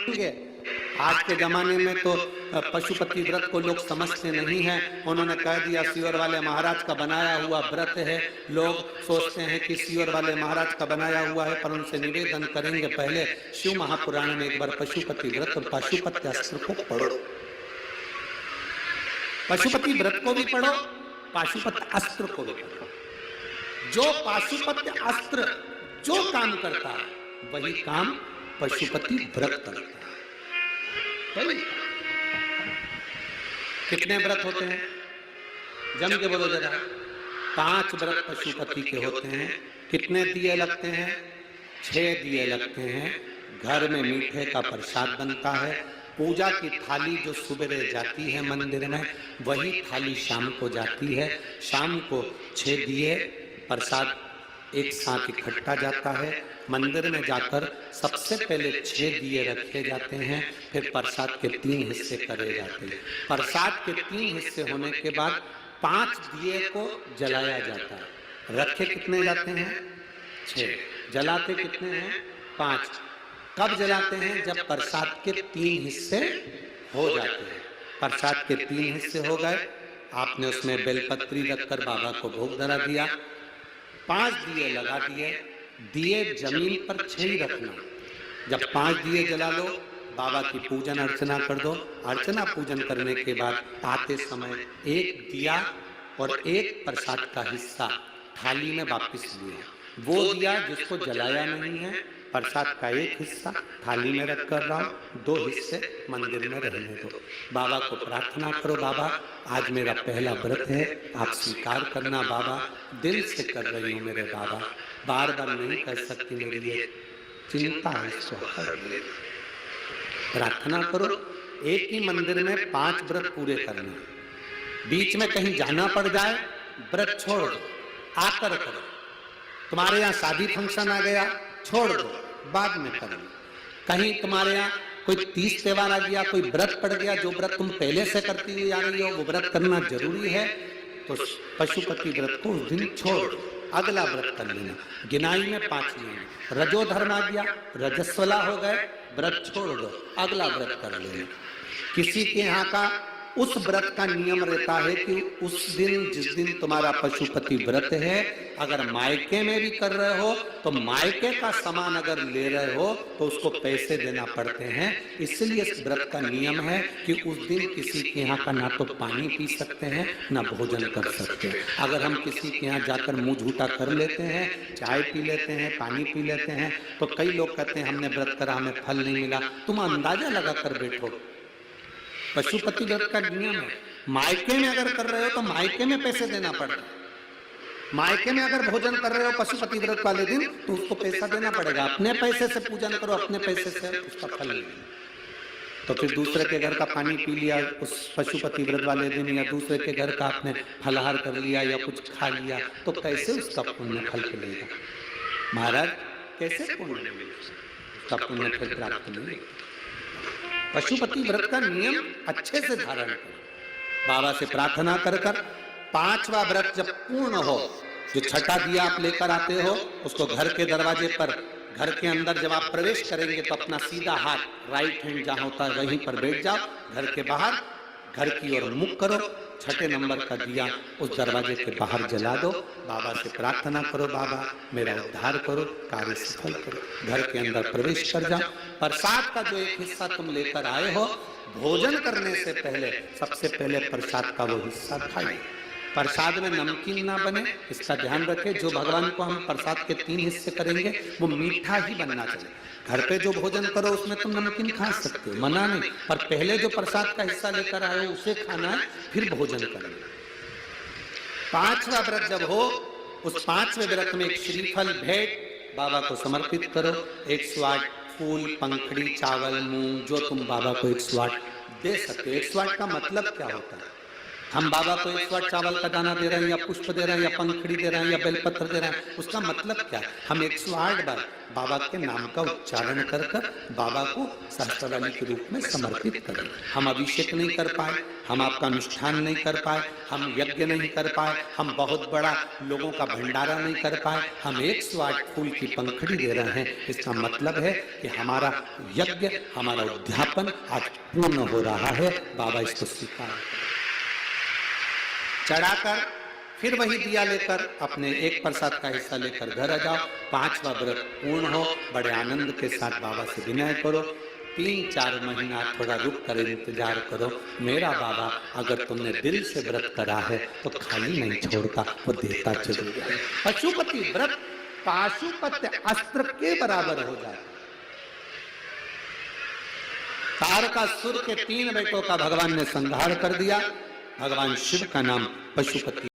आज के जमाने में तो पशुपति व्रत को लोग समझते नहीं हैं। उन्होंने कह दिया सीहोर वाले महाराज का बनाया हुआ व्रत है। लोग सोचते हैं कि सीहोर वाले महाराज का बनाया हुआ है, पर उनसे निवेदन करेंगे पहले शिव महापुराण में एक बार पशुपति व्रत और पाशुपत्य अस्त्र को पढ़ो। पशुपति व्रत को भी पढ़ो, पाशुपत्य अस्त्र को भी पढ़ो। जो पाशुपत्य अस्त्र जो काम करता है वही काम पशुपति व्रत करता है। कितने व्रत होते हैं? जम के बोलो जरा। 5 व्रत पशुपति के होते हैं। कितने दिए लगते हैं? 6 दिए लगते हैं। घर में मीठे का प्रसाद बनता है। पूजा की थाली जो सुबह जाती है मंदिर में, वही थाली शाम को जाती है। शाम को 6 दिए प्रसाद एक साथ इकट्ठा जाता है। मंदिर में जाकर सबसे पहले 6 दिए रखे जाते हैं, फिर प्रसाद के 3 हिस्से करे जाते हैं। प्रसाद के 3 हिस्से होने के बाद 5 दिए को जलाया जाता है। रखे कितने जाते हैं? 6। जलाते कितने हैं? 5। कब जलाते हैं? जब प्रसाद के 3 हिस्से हो जाते हैं। प्रसाद के 3 हिस्से हो गए, आपने उसमें बेलपत्री रखकर बाबा को भोग धरा दिया। 5 दिए लगा दिए। दिए जमीन पर 6 ही रखना। जब 5 दिए जला लो, बाबा की पूजन अर्चना कर दो। अर्चना पूजन करने के बाद आते समय 1 दिया और 1 प्रसाद का हिस्सा थाली में वापस लिया। वो दिया जिसको जलाया नहीं है, प्रसाद का 1 हिस्सा थाली में रख कर लाओ, 2 हिस्से मंदिर में रहने दो। बाबा को प्रार्थना करो, बाबा आज मेरा पहला व्रत है, आप स्वीकार करना बाबा, दिल से कर रही हूँ मेरे बाबा, बार बार नहीं कर सकती, मेरे लिए चिंता है, प्रार्थना करो। एक ही मंदिर में 5 व्रत पूरे करने, बीच में कहीं जाना पड़ जाए व्रत छोड़ दो, आकर करो। तुम्हारे यहाँ शादी फंक्शन आ गया, छोड़ दो, बाद में करो। कहीं तुम्हारे यहाँ कोई 30 त्योहार आ गया, कोई व्रत पड़ गया, जो व्रत तुम पहले से करती हुई आ रही हो वो व्रत करना जरूरी है, तो पशुपति व्रत को उस दिन छोड़ दो, अगला व्रत कर लेना। गिनाई में 5 नियम। रजो धर्म आ गया, रजस्वला हो गए, व्रत छोड़ दो, अगला व्रत कर लेना। किसी के यहाँ का उस व्रत का नियम रहता है कि उस दिन, जिस दिन तुम्हारा पशुपति व्रत है, अगर मायके में भी कर रहे हो तो मायके का सामान अगर ले रहे हो तो उसको पैसे देना पड़ते हैं। इसलिए इस व्रत का नियम है कि उस दिन किसी के यहाँ का ना तो पानी पी सकते हैं ना भोजन कर सकते हैं। अगर हम किसी के यहाँ जाकर मुंह झूठा कर लेते हैं, चाय पी लेते हैं, पानी पी लेते हैं, तो कई लोग कहते हैं हमने व्रत करा, हमें फल नहीं मिला। तुम अंदाजा लगा कर बैठो, पशुपति व्रत का नियम है। मायके में अगर कर रहे हो तो मायके में पैसे देना पड़ता है। मायके में अगर भोजन कर रहे हो पशुपति व्रत वाले दिन तो उसको पैसा देना पड़ेगा। अपने पैसे से पूजन करो, अपने पैसे से उसका फल मिलेगा। तो फिर दूसरे के घर का पानी पी लिया उस पशुपति व्रत वाले दिन, या दूसरे के घर का आपने फलाहार कर लिया या कुछ खा लिया, तो कैसे उसका पुण्य फल मिलेगा? महाराज कैसे पुण्य मिलेगा? उसका पुण्य फल प्राप्त नहीं। पशुपति व्रत का नियम अच्छे से धारण करो, बाबा से प्रार्थना कर कर 5वां व्रत जब पूर्ण हो, जो छठा दिया आप लेकर आते हो उसको घर के दरवाजे पर, घर के अंदर जब आप प्रवेश करेंगे तो अपना सीधा हाथ राइट हैंड जहां होता है वहीं पर बैठ जाओ। घर के बाहर घर की ओर मुख करो, 6ठे नंबर का दिया उस दरवाजे के बाहर जला दो। बाबा से प्रार्थना करो, बाबा मेरा उद्धार करो, कार्य सफल करो। घर के अंदर प्रवेश कर जाओ। प्रसाद का जो एक हिस्सा तुम लेकर आए हो, भोजन करने से पहले सबसे पहले प्रसाद का वो हिस्सा खाइए। प्रसाद में नमकीन ना बने, इसका ध्यान रखें। जो भगवान को हम प्रसाद के 3 हिस्से करेंगे वो मीठा ही बनना चाहिए। घर पे जो भोजन करो उसमें तुम नमकीन खा सकते हो, मना नहीं, पर पहले जो प्रसाद का हिस्सा लेकर आए हो उसे खाना है, फिर भोजन करना। 5वां व्रत जब हो, उस 5वें व्रत में एक श्रीफल भेंट बाबा को समर्पित करो। 108 फूल, पंखड़ी, चावल, मूंग, जो तुम बाबा को 108 दे सकते हो। 108 का मतलब क्या होता है? हम बाबा को 108 चावल का दाना दे रहे हैं, या पुष्प दे रहे हैं, या पंखड़ी दे रहे हैं, या बेलपत्र दे रहे हैं, उसका मतलब क्या है? हम 108 बार बाबा के नाम का उच्चारण कर कर बाबा को सहस्त्रलिंग के रूप में समर्पित करें। हम अभिषेक नहीं कर पाए, हम आपका अनुष्ठान नहीं कर पाए, हम यज्ञ नहीं कर पाए, हम बहुत बड़ा लोगों का भंडारा नहीं कर पाए, हम 108 फूल की पंखड़ी दे रहे हैं। इसका मतलब है कि हमारा यज्ञ, हमारा उद्यापन आज पूर्ण हो रहा है। बाबा इसको स्वीकार चढ़ाकर फिर वही दिया लेकर अपने एक प्रसाद का हिस्सा लेकर घर आ जाओ। 5वां व्रत पूर्ण हो, बड़े आनंद के साथ बाबा से विनय करो। 3-4 महीना थोड़ा रुक कर इंतजार करो। मेरा बाबा अगर तुमने दिल से व्रत करा है तो खाली नहीं छोड़ता, वो देता जरूर है। पशुपति व्रत पाशुपत अस्त्र के बराबर हो जाए। तारकासुर के 3 बेटों का भगवान ने संहार कर दिया। भगवान शिव का नाम पशुपति